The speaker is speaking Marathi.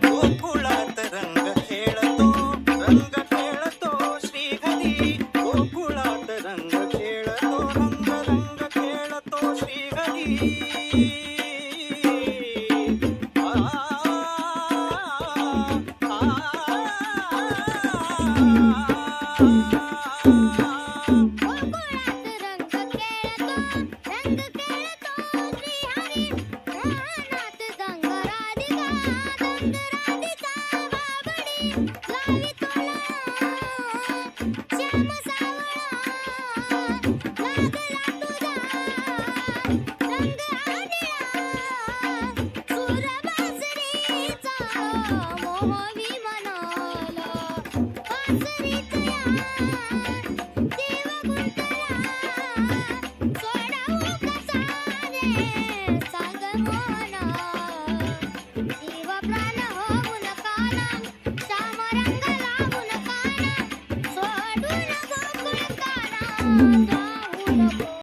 गोकुळात रंग खेळतो श्रीहरी. गोकुळात रंग खेळतो श्रीहरी. आ, आ, गोकुळात रंग खेळतो श्रीहरी. रानात दंग राधिका बाबडी लावी तोला श्याम सावळा. लागला तुझा रंग आंधळा सूर बासरीचा मोहवी म्हणाला. बासरीत या देव गुंतला सोडावू कसा रे सांग मोना. जीव प्राण होऊन काना श्याम रंग लावून काना सोडून गोकुळ काना.